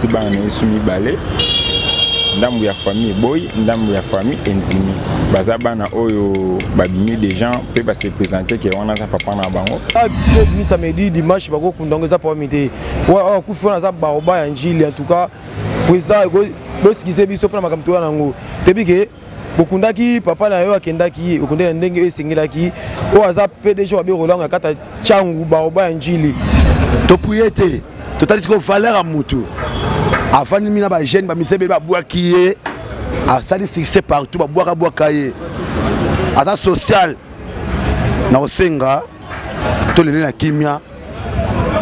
bimisi bana esumi balé ndambu ya famille boy ndambu ya famille enzimi baza bana oyo babimi des gens peut pas se présenter que on a sa papa na bango mi samedi dimanche bako kundongo za pa mité wa ku fona za baoba ya njili en tout cas président go skize biso pona makamto nango tebike bokundaki papa na yo akendaki okundela ndenge esengelaki o aza PDG wa biro langa kata changu baoba ya njili to puyete totali ko valeur à mutu afani mina ba jeune ba misebe ba bwakiye a sali succès partout ba bwaka ye ata social na osenga to lele na kimia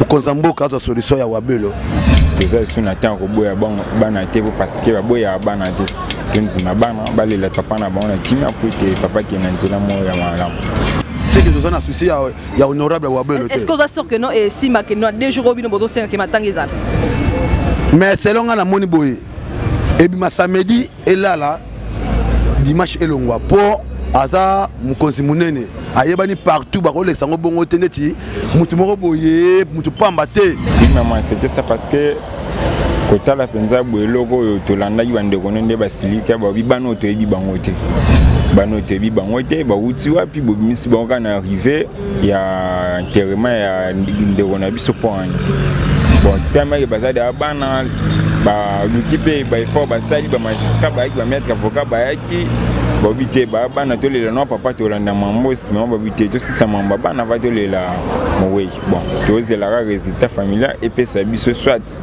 ukonza mboka to solution ya wabelo déjà suna temps ko boya bana te parce que ba boya bana te tunzima bana balela papa na bana kimia pour que papa qui na nzela mo ya malamu. C'est que nous avons un souci ya honorable wabelo. Est-ce que vous êtes sûr que non et si ma que non deux jours au bino bodo sen que matangizana. Mais selon la moni boy et bima samedi et là dimanche elongwa pour aza mukonzi munene ayebani partout ba rolex ngo bongo teneti mutu moko boye mutu pamba te. Maman c'était ça parce que kota la penza boeloko yo tolanda yande konende basilika ba bibano to yebi bango te. Bano te bibango te ba wuti wapi bo bimisi bango na arrivé ya enterrement ya ndekona biso point. Bon, tellement que bazade abana ba l'équipe ba effort ba sali ba magistrat ba mettre avocat ba yaki ba bité ba bana to le non papa to landa mambo si mambo bité to si sa mambo bana va to le la mowe bon to ze la résultat familial et puis ça biso soit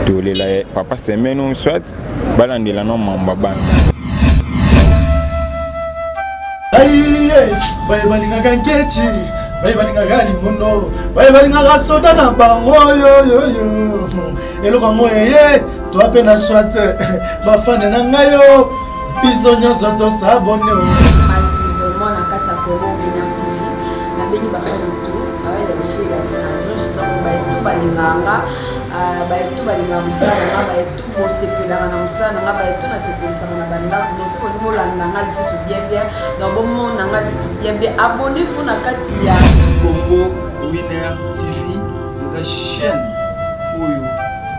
to le la papa semaine soit balande la non mambo bana aïe ba balinga kankechi balinga gali mono balinga soda na bango yo eloko ngo yeye to apena swat ba fane na ngayo biso nyonso to sabone massivement na kati ya Congo Winer TV na beni ba fane to avec les filles la noche donc ba to balinganga ba to balinga musala ba to mosepela na musala na ba to na sepelisa na banda mais ce que nous landa nga lisu bien donc bon mon nga lisu bien abonnez-vous na kati ya Congo Winer TV la chaîne oyo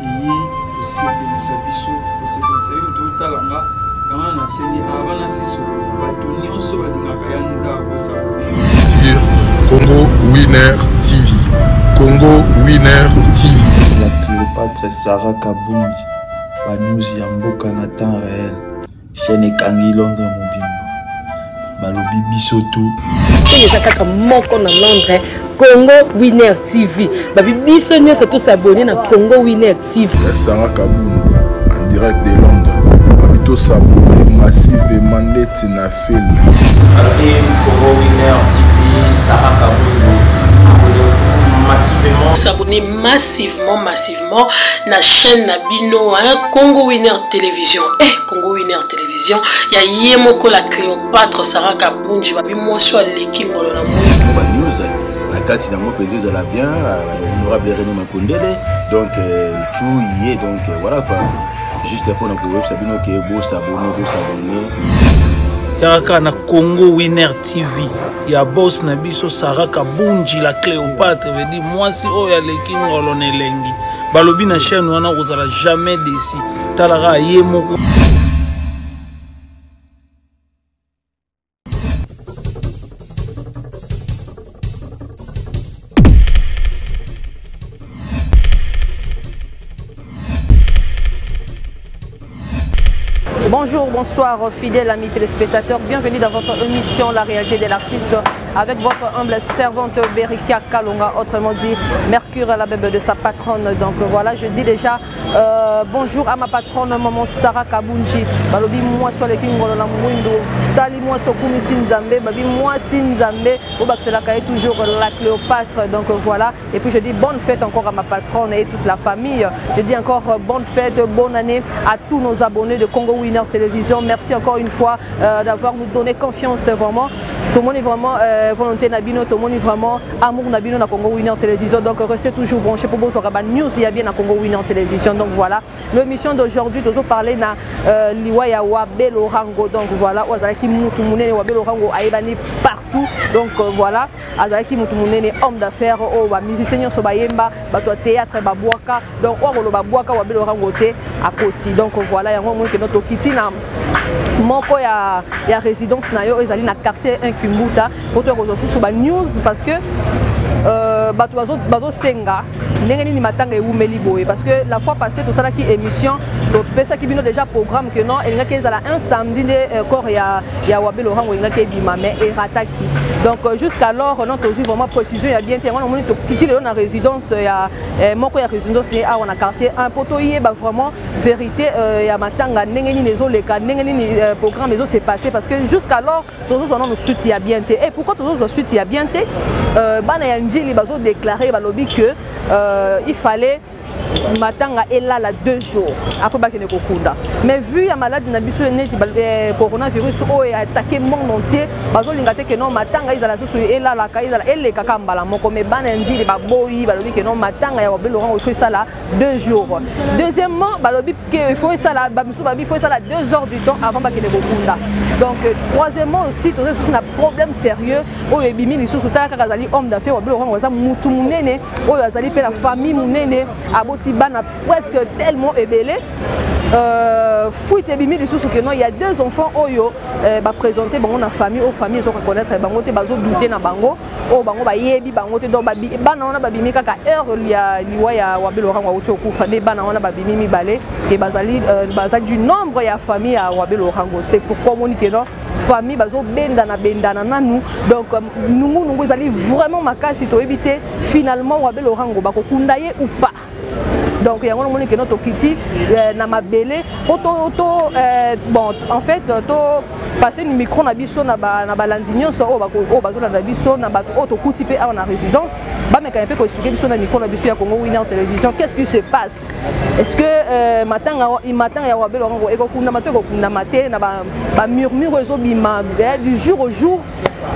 yi osepelisa biso osepelisa yo to talanga kama na seni abana siso bato nyonso balingaka yanza ko s'abonner Congo Winer TV. Congo Winer TV. La Cléopâtre Sarah Kabunji, Banouzi Yamboka na temps réel, chaîne Kangi Londres Mobimba, Balobi Bisoto. C'est ça kaka moko na Londres, Congo Winer TV. Babi biso nyo surtout s'abonner na Congo Winer TV. Sarah Kabunji en direct de Londres. Babito s'abonner massivement net na film. Congo Winer TV, Sarah Kabunji. S'abonner massivement na chaîne Nabino Congo Winer Télévision. Congo Winer Télévision, ya yemoko la Cléopâtre Sarah Kabunji babi moi sur l'équipe ngolo na moi. News la kati na mo pédé la bien honorable René Makondele donc tout y est donc voilà quoi. Juste pour nous web Sabino qui est beau s'abonner. Yaka na Congo Winer TV ya boss na biso Sarah Kabunji la Cléopâtre veut dire moi si o ya leki ngolo nelengi balobi na chaîne wana kozala jamais déçu talara yemoko. Bonjour, bonsoir fidèles amis téléspectateurs, bienvenue dans votre émission La réalité de l'artiste avec votre humble servante Berikia Kalonga, autrement dit Mercure la bébé de sa patronne. Donc voilà, je dis déjà bonjour à ma patronne maman Sarah Kabunji. Balobi moi sur les kingolo la mwindo, tali moi sur Kumi Sinzambe, babi moi Sinzambe, au bac c'est la caille toujours la Cléopâtre. Donc voilà, et puis je dis bonne fête encore à ma patronne et toute la famille. Je dis encore bonne fête, bonne année à tous nos abonnés de Congo Winer Télévision. Merci encore une fois d'avoir nous donné confiance vraiment. Tout le monde est vraiment volonté Nabino, tout le monde est vraiment amour Nabino na Congo Winer Télévision. Donc restez toujours branchés pour vos news, il y a bien na Congo Winer Télévision. Donc voilà, l'émission d'aujourd'hui, nous allons parler na Liwa ya Wabelo Rango. Donc voilà, Ozalaki Moutou Moune Wabelo Rango Aïbani partout partout. Donc voilà, Azaki Moutoumouné, homme d'affaires, musicien Sobayemba, bato théâtre, babouaka. Donc on va babouaka, on va le rangoter à Kossi. Donc voilà, il y a un moment que notre kitina. Moko ya résidence nayo ezali na quartier Inkumbuta pour te rejoindre sur news parce que bato senga ndenge ni matanga eumeli boye parce que la fois passée tout ça qui émission donc pesa qui bino déjà programme que non elinga kezala un samedi de corps ya wabe Laurent elinga ke bima mais erataki donc jusqu'alors non toujours vraiment précision ya bien on moni to petit na résidence ya moko ya résidence ni a on a quartier un poto yeba vraiment vérité ya matanga ndenge ni nezo leka ndenge ni programme ezo s'est passé parce que jusqu'alors toujours on nous soutien bien et pourquoi toujours nous soutien bien bana ya njili bazo déclarer balobi que il fallait matanga est là 2 jours après bakene kokunda mais vu ya maladie na biso neti coronavirus o a attaqué monde entier bazo lingate que non matanga izala susu est là la kaizala elle kaka mbala moko mais bana njili baboyi balobi que non matanga ya wabe Laurent o ça là 2 jours deuxièmement balobi que il faut ça là bamisu babi faut ça là 2 heures du temps avant bakene kokunda donc troisièmement aussi tout ça c'est un problème sérieux o ebimi lisusu ta kaka zali homme d'affaires wabe Laurent oza mutu munene o azali pe la famille munene aboti bana presque tellement ébélé fuite ebimi lisusu que non il y a 2 enfants oyo ba présenter bango na famille aux familles zo reconnaître bango te bazo douter na bango o bango ba yebi bango te donc bana ona babimi kaka heure ya liwa ya wabe Laurent wa uti okufa ne bana ona babimi mibale et bazali du nombre ya famille ya wabe Laurent c'est pourquoi moni que non famille bazo bendana nanu donc nungu ezali vraiment makasi to éviter finalement wabe Laurent ba kokunda ye ou pas. Donc il y a un moment que notre kiti na mabele bon en fait to passer le micro na biso na balandinyo so o bazola na biso na bato auto kuti pe na résidence ba me quand peu expliquer biso na micro na biso ya Congo Winner Télévision qu'est-ce qui se passe est-ce que matanga ya wabe Laurent eko kunda mato eko kunda maté na ba murmure zo bima du jour au jour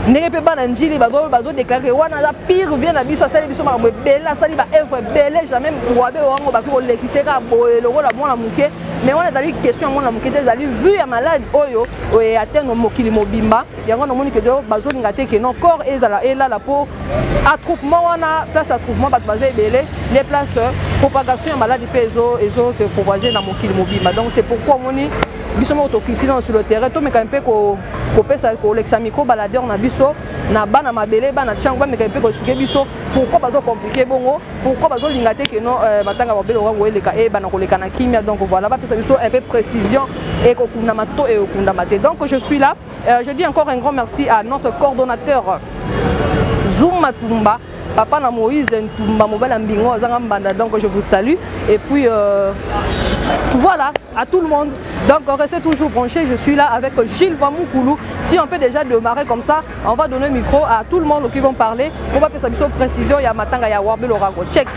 ndenge pe bana njili bazo déclarer wana la pire vient na biso sali biso makambo bela sali ba œuvre belle jamais wabe wango baki olekiseka boye lokola mwana muke mais wana dali question mwana muke te dali vu ya malade oyo atteindre mokili mobimba yango na moni que bazo lingate que non corps ezala ela la po attroupement wana place attroupement bato bazo ebele les places propagation ya malade pe ezo se propager na mokili mobimba donc c'est pourquoi moni biso mo to kitino sur le terrain to me quand peu ko pesa ko lexa micro baladeur na biso na bana mabele bana tchangwa me quand peu ko expliquer biso pourquoi bazo compliquer bongo pourquoi bazo lingate que non batanga ba belo ngo eleka e bana ko leka na kimia donc voilà ba pesa biso un peu précision et ko kunda mato et kunda maté donc je suis là je dis encore un grand merci à notre coordonnateur Zouma Tumba Papa na Moïse Ntumba mobile ambingo zanga mbanda donc je vous salue et puis voilà à tout le monde donc restez toujours branchés je suis là avec Gilles Vamoukoulou si on peut déjà démarrer comme ça on va donner le micro à tout le monde qui vont parler pour pas faire sa précision il y a matanga ya wabe Laurent check.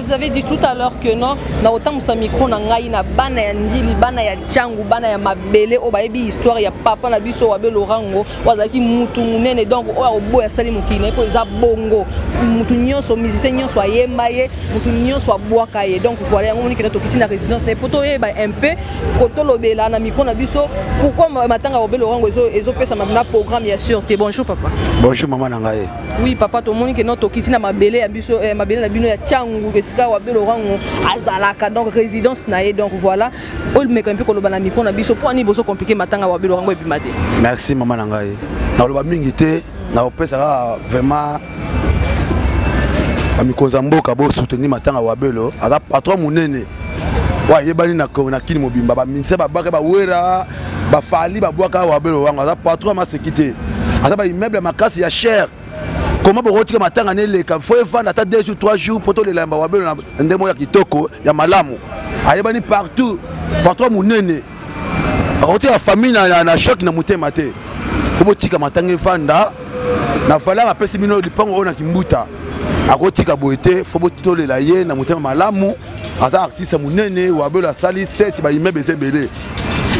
vous avais dit tout à l'heure que non, na autant sa micro na ngai na bana ya ndili, bana ya changu, bana ya mabele, o baebi histoire ya papa na biso wa belorango, wazaki mutu munene donc o obo ya sali mukine po za bongo, mutu nyonso musicien nyonso ayembaye, mutu nyonso abwaka ye. Donc voilà, on dit que notre office na résidence n'est poto e ba un peu kotolo bela na micro na biso, pourquoi matanga wa belorango ezo pesa na programme bien sûr. Bonjour papa. Bonjour maman nangaye. Oui papa, tout le monde qui notre office na mabele ya biso mabele na bino ya changu esika wa belorango azalaka donc résidence na ye. Donc voilà, on met un peu koloba na micro na biso pour ani boso compliqué matanga wa belorango et puis maté. Merci maman nangaye. Na loba mingi te na opesa vraiment amikonza mboka bo soutenir matanga wa belo ala patron munene wa yebani na kini mobimba ba minse ba baka ba wera ba fali ba bwaka wa belo wanga ala patron ma sécurité ala ba immeuble makasi ya cher. Comment vous retirez matanga neleka faut vendre ata 2 jours 3 jours poto le lamba wa belo na ndemo ya kitoko ya malamu ayebani partout patron munene rote ya famille na choc na mutema te kobotika matanga fanda na fala ba pesi bino lipango ona kimbuta akotika boete faut botolela ye na mutema malamu ata artiste munene wa belo sali 7 ba immeuble sebele.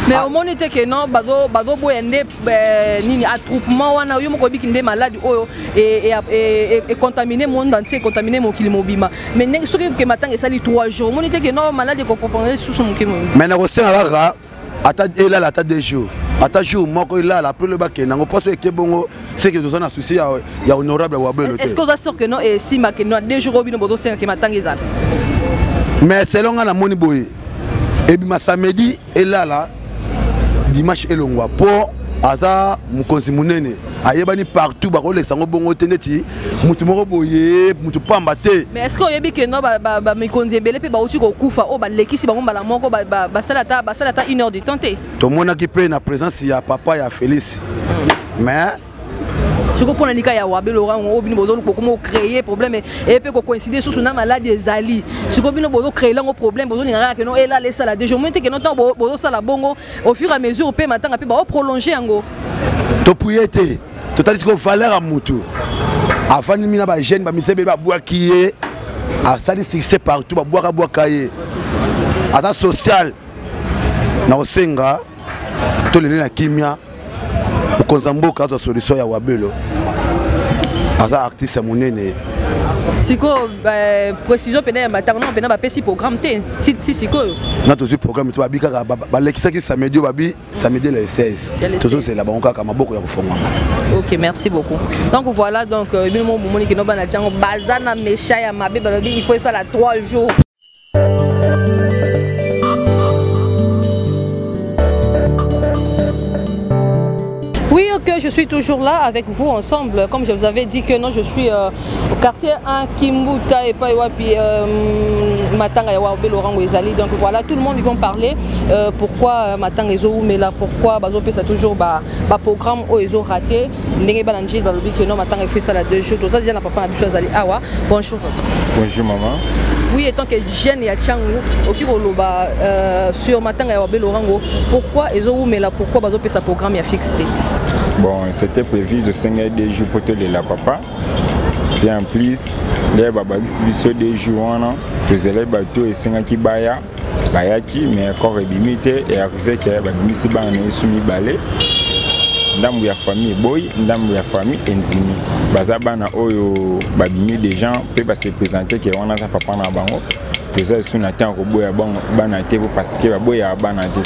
Mais au moment que non bazo boyende nini attroupement wana yo moko biki nde malade oyo et contaminer monde entier, contaminer mon kilimobima. Mais nek soki ke matanga sali 3 jours. Au moment que non malade ko comprendre sous son kimo. Mais na ko senga ata ela la ata 2 jours. Ata jour moko ela la après le bac nango poso ekebongo c'est que nous on a souci ya honorable wa belo. Est-ce que vous assure que non et si ma que non 2 jours obino bozo senga ke matanga ezala. Mais selon na moni boye et bima samedi ela la dimanche elongwa po aza mukonzi munene ayebani partout ba kolekisa ngo bongo teneti mutu moko boye mutu pamba te. Mais est-ce que yebi que no ba mikonzi ebele pe ba uti ko kufa o ba lekisi bango mbala moko ba salata 1 heure de temps te. To mona ki pe na présence ya papa ya Félix. Mais je comprends les cas ya wa belorango obino bozo comment créer problème et peut coïncider sous na maladie des ali. Ce que bino bozo créer là un problème bozo ninga que non et là les salades déjà moins que non temps bozo sala bongo au fur et à mesure pe matanga pe ba prolonger ngo. To puyete to tali ko valeur à mutu. Afani mina ba jeune ba misebe ba boakiye a sali fixé partout ba boaka ye. Ata social na osenga to lele na kimia Konzamboka za solution ya wabelo aza artiste munene siko précision pena matanga non pena ba pesi programme te si siko na tozi programme to babika ba lekisa ki samedi babi samedi le 16 toujours c'est là banka kama boko ya kufonga. OK, merci beaucoup. Donc voilà donc bino mo moni ki no bana tiango bazana mesha ya mabe balobi il faut ça la 3 jours. Oui, ok, je suis toujours là avec vous ensemble. Comme je vous avais dit que non, je suis au quartier 1 Kimbuta et pas puis Matanga et Belorango Ezali. Donc voilà, tout le monde ils vont parler pourquoi Matanga Ezo mais là pourquoi Bazo ça toujours ba programme au Ezo raté. Ndenge balanji balobi que non Matanga fait ça la 2 jours. Tout ça déjà na papa na biso Ezali. Awa. Bonjour. Bonjour maman. Oui, étant que jeune ya Tchangu, Okiroloba sur Matanga et Belorango, pourquoi Ezo mais là pourquoi Bazo fait sa programme ya fixé? Bon, c'était prévu de 5 des jours pour te la papa. Et en plus, les babagis des jours, les élèves bateaux et 5 qui baya, bayaki, mais encore limité et arrivé que babisi ba ne soumis balé. Ndambu ya famille boy, ndambu ya famille enzimi. Bazabana oyo babimi des gens peuvent se présenter que on a sa papa na bango. Que ça sur na temps ko boya bana te parce que boya bana te.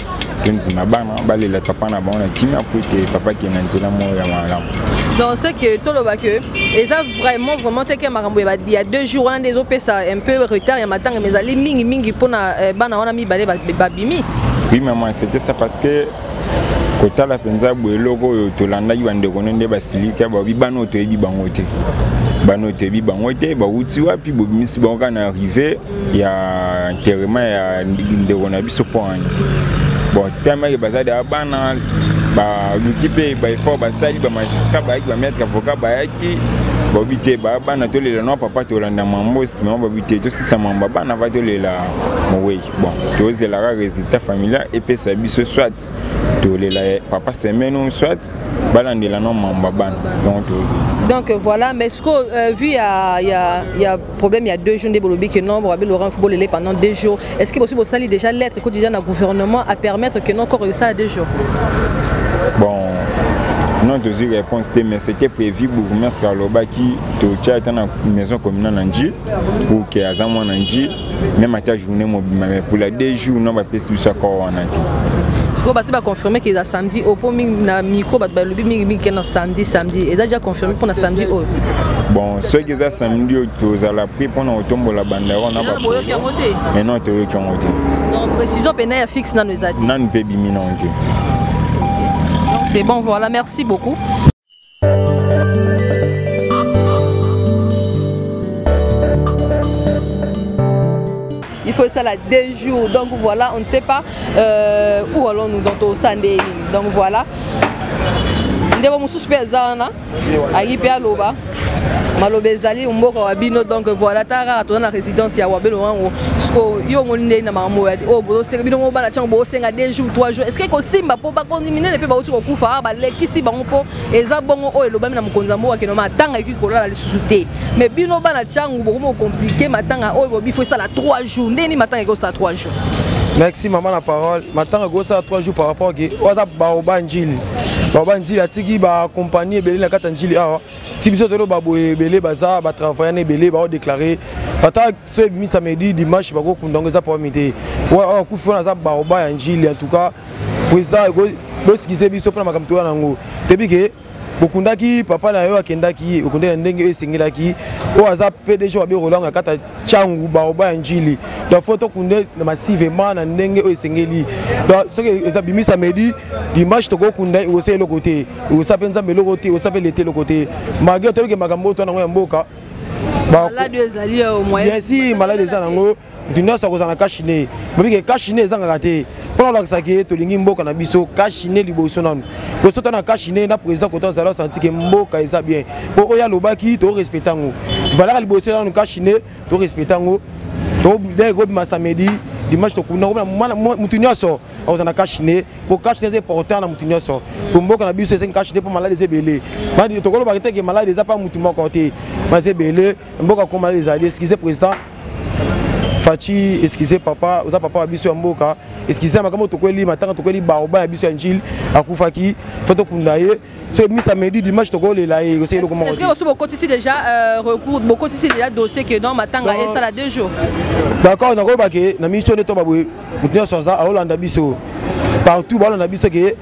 Enzima bana balela papa na bango na kimia pour que papa qui na nzela mo ya malam. Donc c'est que tout le que et ça vraiment te que marambo il y a 2 jours on a des opesa un peu retard ya matanga mais ali mingi pona bana wana mi balé babimi. Oui maman, c'était ça parce que kota la penza boeloko yo tolanda yande konende basilika ba bibano to ebi bangote. Bano te bi bangote ba uti wapi bo misi bango na arrivé ya enterrement ya ndekona biso point. Bon, tellement que bazade abana ba l'équipe ba effort ba sali ba magistrat ba maître avocat ba yaki babité bana tolela no papa tolanda mambo sima babité to sisa mamba bana va tolela mowe bon tozela ka résultat familial et puis ça biso soit tolela papa semaine soit balandela no mamba bana donc voilà mais ce que vu il y a problème il y a 2 jours de bolobi que nombre avec Laurent football pendant 2 jours est-ce que possible ça déjà lettre que déjà le gouvernement à permettre que non encore ça à 2 jours bon non de réponse mais c'était prévu pour bourgmestre Aloba qui était dans la maison communale Nanji pour que Azamo Nanji même à ta journée mais pour les 2 jours non va pas se faire encore en anti. Ce que va confirmer qu'il y a samedi au point na micro ba lobi mingi que samedi et déjà confirmé pour na samedi au bon ce qui est samedi aux à la pris pour na otombo la bandera na ba mais non to qui ont été donc précision pénal fixe na nous a dit nan pe bimi non été. C'est bon, voilà, merci beaucoup. Il faut ça là 2 jours, donc voilà, on ne sait pas où allons-nous dans tout ça. Donc voilà. Nous avons suspect Zana, Aïpe Aloba. Malobezali umboka wabino donc voilà tara to na résidence ya wabelo wango sko yo monne na mamo ya o bo se bino mo bana chango bo senga 2 jours 3 jours est-ce que ko simba po ba konimine ne pe ba uti ko kufa ba lekisi bango po eza bongo o eloba na mukonza mbo akeno matanga iki kolala lisusu te mais bino bana chango bo mo compliqué matanga o bo bifo ça la 3 jours ndeni matanga ko ça 3 jours. Merci maman la parole matanga ko ça 3 jours par rapport que oza ba obanjili babanjili atiki ba compagnie belé na katanjili awa si biso tolo ba boye belé baza ba travailler na belé ba déclarer ata ce mi samedi dimanche ba ko kundongo za pour mité wa ku fona za ba obanjili en tout cas président go skize biso pour makamto na ngo tebike bokundaki papa na yo akendaki okundela ndenge esengelaki o aza PDG wa Birolanga kata changu ba obanjili donc photo kunde na massive na ndenge esengeli donc ce que ça bimisa medi dimanche to go kunda o se le côté o sa penza melo côté o sa pe l'été le côté magé to ke makambo to na ngo mboka ba malade ezali au moyen bien si malade ezali nango dino sa ko za na kashine bobike kashine ezanga kate pour la saké to lingi mboka na biso kashine liboso nanu ko sota na kashine na président ko to za la senti ke mboka eza bien po oya lobaki to respectango valeur liboso nanu kashine to respectango to de go ma samedi dimanche to kuna mutu nyoso au na kashine po kashine c'est important na mutu nyoso ko mboka na biso c'est kashine po malade ezebele madi to ko ba ke malade eza pa mutu moko te ma ezebele mboka ko malade ezali excusez président Fachi, excusez papa, oza papa abiso mboka, excusez makamo tokweli matanga tokweli baoba abiso ya njil akufaki, photo kundaye. Ce mi samedi dimanche to le la e aussi le comment. Est-ce que vous beaucoup ici déjà recours, beaucoup ici déjà dossier que dans matanga et ça la 2 jours. D'accord, on a remarqué na mission de to babwe, mutenyo soza a Hollande abiso. Partout ba Hollande abiso ke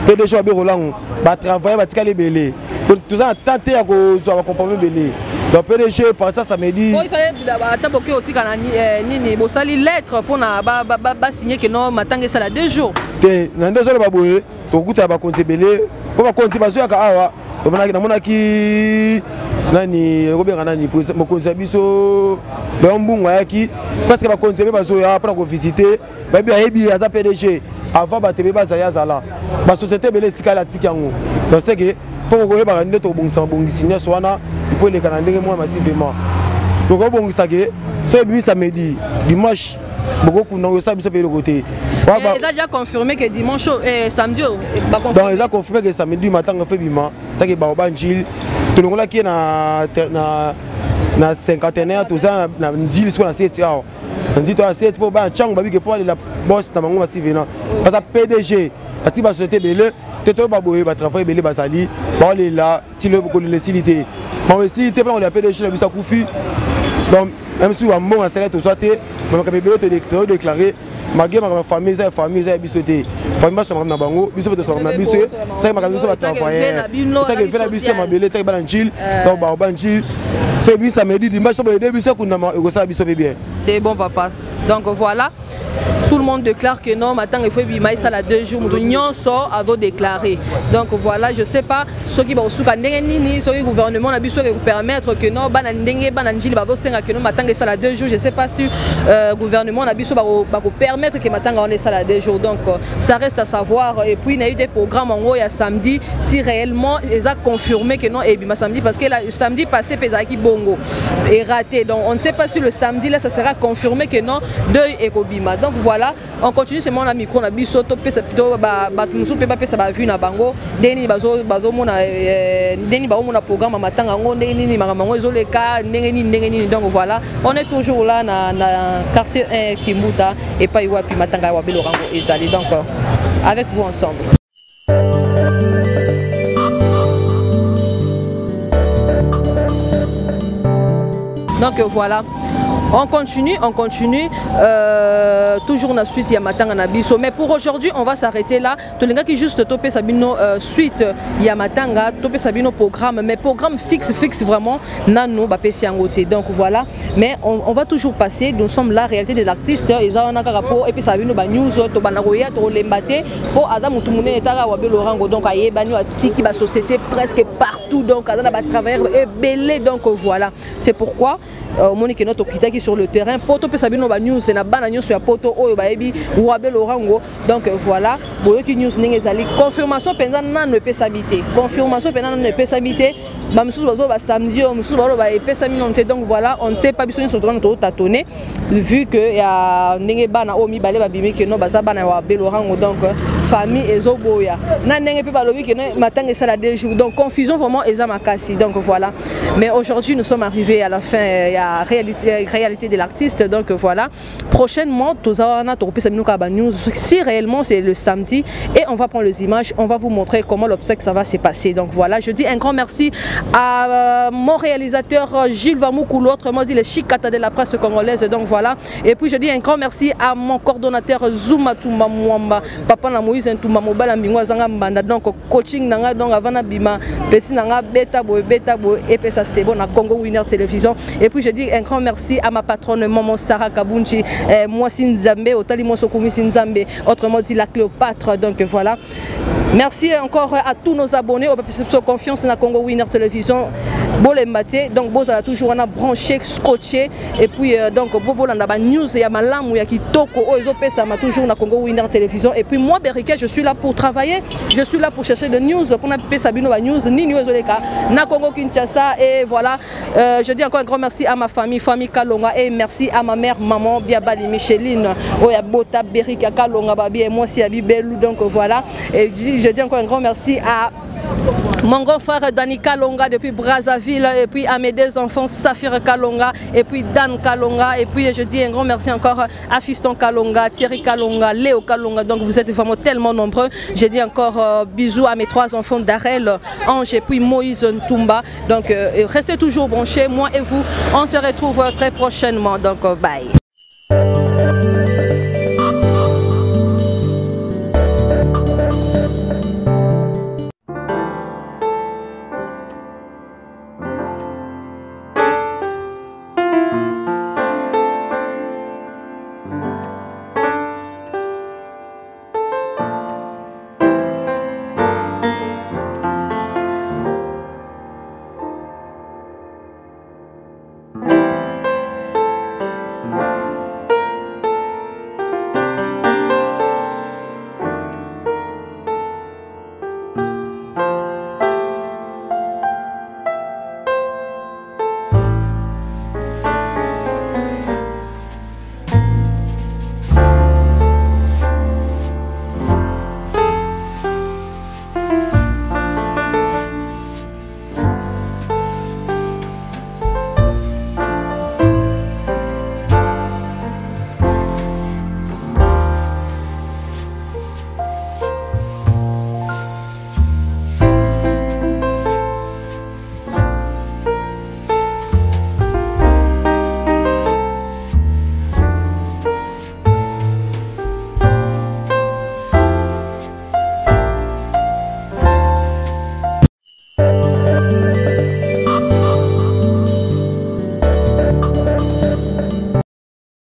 PDG wa Birolanga ba travailler ba tikale belé. Tout ça tenté à ko so ba comprendre belé. Donc PDG parti samedi. Il fallait attendre que otika na nini bo sali lettre pour na ba signer que non matanga ça la 2 jours. Te na 2 jours ba boye to kuta ba konti belé. Pour ba konti ba zoya ka awa to mona ki nani robera nani mo konti biso ba mbunga yaki parce que ba konti ba zoya pour ko visiter ba bi ayebi aza PDG avant ba tebe ba zaya zala ba société belé tikala tikango. Donc c'est que faut ko yeba ndé to bongisa nyonso wana pour les Canadiens moi massivement. Donc on bongisa ke ce bi samedi dimanche beaucoup non ça biso pe le côté. Il a déjà confirmé que dimanche et samedi ba confirmé. Donc il a confirmé que samedi matin on fait bima ta ke ba obanjil to longola ki na 51 tout ça na njili sur na 7 ans. On dit toi 7 pour ba chang ba bi ke faut aller la boss na mango massivement. Parce que PDG ati ba société belé Teto baboye ba travail belé bazali ba on est là ti le ko le silité ba aussi te on l'appelle chez la bisa kufi donc même si on bon ça tout ça te mais ka bébé te déclarer ma famille ça bisoté famille so na bango biso to so na biso ça ma biso ba travailler ta ke fela biso ma belé ta ba njil donc ba banjil c'est bi samedi dimanche to ba biso kuna ma ko ça biso bien c'est bon papa. Donc voilà. Tout le monde déclare que non, maintenant il faut bimaï ça la 2 jours, nous sort à déclarer. Donc voilà, je sais pas ce qui va au souk ni ce gouvernement a besoin de permettre que non, banandenge bananjili ba senga que non maintenant ça la 2 jours, je sais pas si gouvernement a besoin va permettre que maintenant on est ça la 2 jours. Donc ça reste à savoir. Et puis il y a eu des programmes en haut il y a samedi si réellement ils ont confirmé que non et bima samedi parce que le samedi passé Pezaki Bongo est raté. Donc on ne sait pas si le samedi là ça sera confirmé que non deuil et Kobima. Donc voilà, on continue seulement la micro na biso to pesa plutôt ba musu pe ba pesa ba vu na bango deni bazo mona deni ba mona programme matanga ngo deni ni mamango ezoleka ndenge ni. Donc voilà, on est toujours là na quartier 1 Kimbuta et pas iwapi matanga wa Belorango ezali. Donc avec vous ensemble. Donc voilà, on continue, toujours dans la suite, il y a Matanga Nabiso. Mais pour aujourd'hui, on va s'arrêter là. Tous les gars qui juste topé Sabino suite, il y a Matanga, topé Sabino programme, mais programme fixe vraiment, nano, bapesi angoté. Donc voilà, mais on va toujours passer, nous sommes la réalité des artistes, ils ont un rapport, et puis Sabino news, Tobanaroya, Tolembate, pour Adam Outumune et Tara Wabelorango, donc à Yébano, à Tsiki, la société presque partout, donc à travers et belé, donc voilà. C'est pourquoi. Monique notre hôpital qui sur le terrain poto pe sabino ba news na bana news ya poto oyo ba ebi Wabe Lorango. Donc voilà boyo ki news ninge zali confirmation penza na ne peut s'habiter confirmation penza na ne peut s'habiter ba mususu bazo ba samedi mususu balo ba epesa minonte. Donc voilà, on ne sait pas biso sur droit to tâtonner vu que ya ninge bana o mi balé ba bimi que no ba za bana Wabe Lorango. Donc famille ezoboya na ninge pe balobi que matanga ça la 2 jours. Donc confusion vraiment eza makasi. Donc voilà, mais aujourd'hui nous sommes arrivés à la fin ya réalité de l'artiste. Donc voilà, prochainement news si réellement c'est le samedi et on va prendre les images, on va vous montrer comment l'obsèque ça va se passer. Donc voilà, je dis un grand merci à mon réalisateur Gilles Vamoukoulou, autrement dit le chicata de la presse congolaise. Donc voilà, et puis je dis un grand merci à mon coordonnateur Zuma Toumba Mwamba papa na Moïse Ntoumba Mobala Mbingwa Zanga Mbanda. Donc coaching nanga donc avant bima petit nanga beta boy et puis ça c'est bon à Congo Winner Télévision. Et puis je dis un grand merci à ma patronne Maman Sarah Kabunchi, moi Sinzambe, Otali Mosokumi Sinzambe, autrement dit la Cléopâtre. Donc voilà, merci encore à tous nos abonnés, au confiance dans la Congo Winner Télévision. Bolembate, donc Boz a toujours on a branché, scotché, et puis donc Bobo Landaba News et Yamalam ou Yakitoko, Oezope ça m'a toujours na Congo Winner Télévision. Et puis moi Berika, je suis là pour travailler, je suis là pour chercher des news, pour n'appeler Sabino News, ni News Oleka, na Congo Kinshasa. Et voilà, je dis encore un grand merci à ma famille Kalonga, et merci à ma mère, maman Biabali Micheline, Oya Bota Berika Kalonga Babi et moi aussi à Bibelou. Donc voilà, et je dis encore un grand merci à mon grand frère Dani Kalonga depuis Brazzaville, et puis à mes 2 enfants Safir Kalonga et puis Dan Kalonga. Et puis je dis un grand merci encore à Fiston Kalonga, Thierry Kalonga, Léo Kalonga. Donc vous êtes vraiment tellement nombreux. Je dis encore bisous à mes 3 enfants Darel, Ange et puis Moïse Ntoumba. Donc restez toujours branchés, moi et vous. On se retrouve très prochainement. Donc bye.